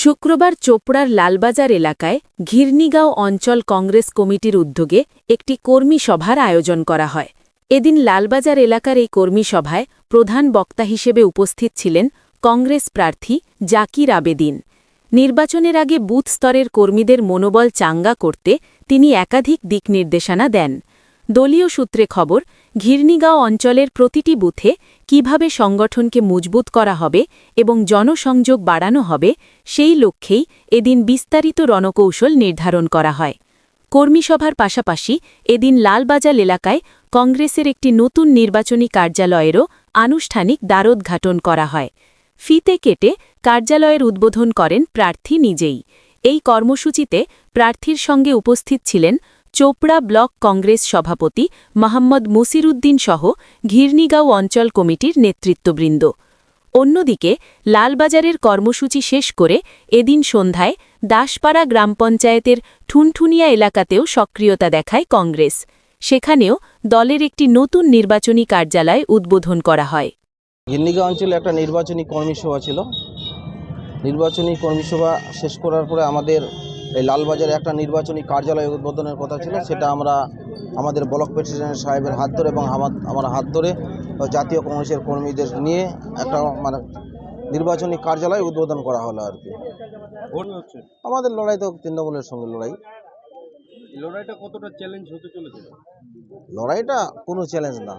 শুক্রবার চোপড়ার লালবাজার এলাকায় ঘিরনিগাঁও অঞ্চল কংগ্রেস কমিটির উদ্যোগে একটি কর্মী সভার আয়োজন করা হয়। এদিন লালবাজার এলাকার এই কর্মী সভায় প্রধান বক্তা হিসেবে উপস্থিত ছিলেন কংগ্রেস প্রার্থী জাকির আবেদিন। নির্বাচনের আগে বুথ স্তরের কর্মীদের মনোবল চাঙ্গা করতে তিনি একাধিক দিক নির্দেশনা দেন। দলীয় সূত্রে খবর, ঘিরনিগাঁও অঞ্চলের প্রতিটি বুথে কিভাবে সংগঠনকে মজবুত করা হবে এবং জনসংযোগ বাড়ানো হবে, সেই লক্ষ্যেই এদিন বিস্তারিত রণকৌশল নির্ধারণ করা হয়। কর্মীসভার পাশাপাশি এদিন লালবাজার এলাকায় কংগ্রেসের একটি নতুন নির্বাচনী কার্যালয়েরও আনুষ্ঠানিক দ্বারোদ্ঘাটন করা হয়। ফিতে কেটে কার্যালয়ের উদ্বোধন করেন প্রার্থী নিজেই। এই কর্মসূচিতে প্রার্থীর সঙ্গে উপস্থিত ছিলেন চোপড়া ব্লক কংগ্রেস সভাপতি মোহাম্মদ মুসিরুদ্দিন সহ ঘিরনিগাঁও অঞ্চল কমিটির নেতৃত্ববৃন্দ। অন্যদিকে লালবাজারের কর্মসূচি শেষ করে এদিন সন্ধ্যায় দাসপাড়া গ্রাম পঞ্চায়েতের ঠুনঠুনিয়া এলাকাতেও সক্রিয়তা দেখায় কংগ্রেস। সেখানেও দলের একটি নতুন নির্বাচনী কার্যালয় উদ্বোধন করা হয়। ঘিরনিগাঁও অঞ্চলে একটা নির্বাচনী কর্মী সভা ছিল। নির্বাচনী কর্মী সভা শেষ করার পরে আমাদের এই লালবাজারে একটা নির্বাচনী কার্যালয় উদ্বোধনের কথা ছিল। সেটা আমরা আমাদের ব্লক প্রেসিডেন্ট সাহেবের হাত ধরে এবং আমার হাত ধরে জাতীয় কংগ্রেসের কর্মীদের নিয়ে একটা নির্বাচনী কার্যালয় উদ্বোধন করা হলো আর কি। আমাদের লড়াই তো তৃণমূলের সঙ্গে লড়াই। লড়াইটা কতটা চ্যালেঞ্জ হতে চলেছে? লড়াইটা কোনো চ্যালেঞ্জ না।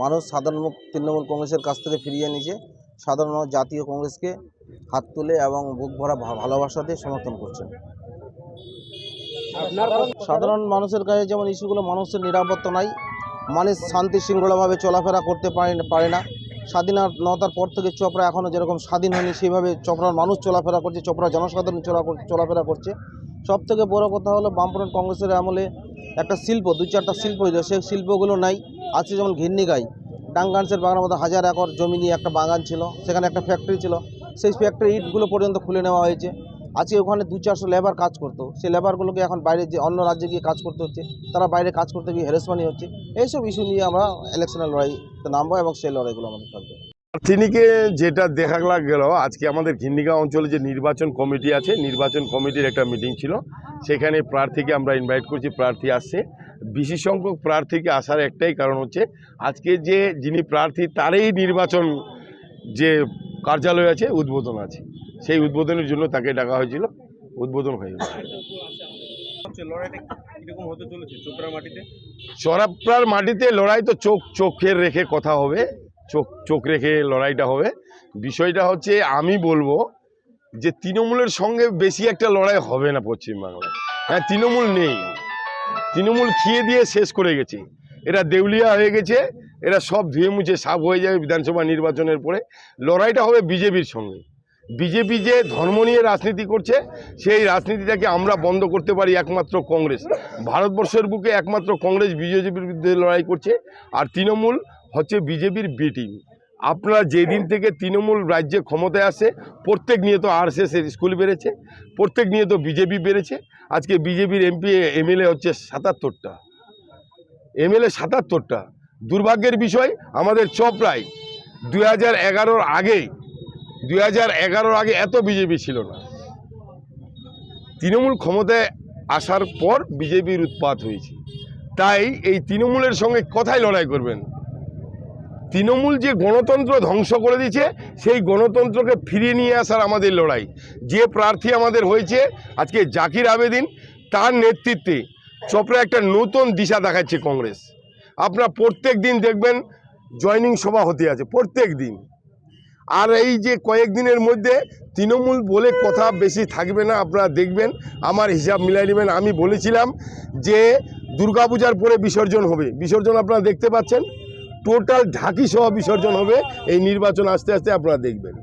মানুষ সাধারণ তৃণমূল কংগ্রেসের কাছ থেকে ফিরিয়ে নিয়েছে। সাধারণ জাতীয় কংগ্রেসকে হাত তুলে এবং বুক ভরা ভালোবাসা দিয়ে সমর্থন করছেন। সাধারণ মানুষের কাছে যেমন ইস্যুগুলো, মানুষের নিরাপত্তা নাই, মানুষ শান্তি শৃঙ্খলাভাবে চলাফেরা করতে পারে না। স্বাধীনতার পর থেকে চোপড়া এখনও যেরকম স্বাধীন হয়নি, সেইভাবে চোপড়ার মানুষ চলাফেরা করছে, চোপড়া জনসাধারণ চলাফেরা করছে। সব থেকে বড় কথা হলো বামফ্রন্ট কংগ্রেসের আমলে একটা শিল্প, 2-4টা শিল্প ছিল, সেই শিল্পগুলো নাই। আজকে যেমন ঘিরনিগাঁও ডাঙ্গানসের বাগানের মধ্যে 1000 একর জমি নিয়ে একটা বাগান ছিল, সেখানে একটা ফ্যাক্টরি ছিল, সেই ফ্যাক্টরি ইটগুলো পর্যন্ত খুলে নেওয়া হয়েছে। আজকে ওখানে 200-400 লেবার কাজ করতো, সেই লেবারগুলোকে এখন বাইরে যে অন্য রাজ্যে গিয়ে কাজ করতে হচ্ছে, তারা বাইরে কাজ করতে গিয়ে হ্যারাসমেন্ট হচ্ছে। এইসব ইস্যু নিয়ে আমরা ইলেকশনের লড়াইতে নামবো এবং সেই লড়াইগুলো আমাদের থাকবে। প্রার্থীকে যেটা দেখা গেল, আজকে আমাদের ঘিরনিগাঁও অঞ্চলে যে নির্বাচন কমিটি আছে, নির্বাচন কমিটির একটা মিটিং ছিল। সেখানে প্রার্থীকে আমরা ইনভাইট করছি, প্রার্থী আসছে। বিশেষ সংখ্যক প্রার্থীকে আসার একটাই কারণ হচ্ছে, আজকে যে যিনি প্রার্থী তারই নির্বাচন যে কার্যালয় আছে উদ্বোধন আছে, সেই উদ্বোধনের জন্য তাকে ডাকা হয়েছিল। উদ্বোধন হয়ে গেছে। চোপড়ার মাটিতে লড়াই তো চোখের রেখে কথা হবে, চোখ রেখে লড়াইটা হবে। বিষয়টা হচ্ছে, আমি বলবো যে তৃণমূলের সঙ্গে বেশি একটা লড়াই হবে না পশ্চিমবাংলায়। হ্যাঁ, তৃণমূল নেই, তৃণমূল খেয়ে দিয়ে শেষ করে গেছে। এরা দেউলিয়া হয়ে গেছে, এরা সব ধুয়ে মুছে সাফ হয়ে যাবে বিধানসভা নির্বাচনের পরে। লড়াইটা হবে বিজেপির সঙ্গে। বিজেপি যে ধর্ম নিয়ে রাজনীতি করছে, সেই রাজনীতিটাকে আমরা বন্ধ করতে পারি একমাত্র কংগ্রেস। ভারতবর্ষের বুকে একমাত্র কংগ্রেস বিজেপির বিরুদ্ধে লড়াই করছে, আর তৃণমূল হচ্ছে বিজেপির বি টিম। আপনারা যেদিন থেকে তৃণমূল রাজ্যে ক্ষমতায় আসে, প্রত্যেক নিয়ে তো RSS স্কুল বেড়েছে, প্রত্যেক নিয়ে তো বিজেপি বেড়েছে। আজকে বিজেপির MP MLA হচ্ছে 77টা, MLA 77টা। দুর্ভাগ্যের বিষয়, আমাদের চোপড়ায় 2011-র আগে এত বিজেপি ছিল না। তৃণমূল ক্ষমতায় আসার পর বিজেপির উৎপাত হয়েছে। তাই এই তৃণমূলের সঙ্গে কোথায় লড়াই করবেন? তৃণমূল যে গণতন্ত্র ধ্বংস করে দিয়েছে, সেই গণতন্ত্রকে ফিরিয়ে নিয়ে আসার আমাদের লড়াই। যে প্রার্থী আমাদের হয়েছে আজকে জাকির আবেদিন, তার নেতৃত্বে চোপড়া একটা নতুন দিশা দেখাচ্ছে কংগ্রেস। আপনারা প্রত্যেক দিন দেখবেন জয়নিং সভা হতে আছে, প্রত্যেক দিন। আর এই যে কয়েকদিনের মধ্যে তৃণমূল বলে কথা বেশি থাকবে না, আপনারা দেখবেন। আমার হিসাব মিলাই নেবেন। আমি বলেছিলাম যে দুর্গাপূজার পরে বিসর্জন হবে, বিসর্জন আপনারা দেখতে পাচ্ছেন। টোটাল ঢাকি সহ বিসর্জন হবে। এই নির্বাচন আস্তে আস্তে আপনারা দেখবেন।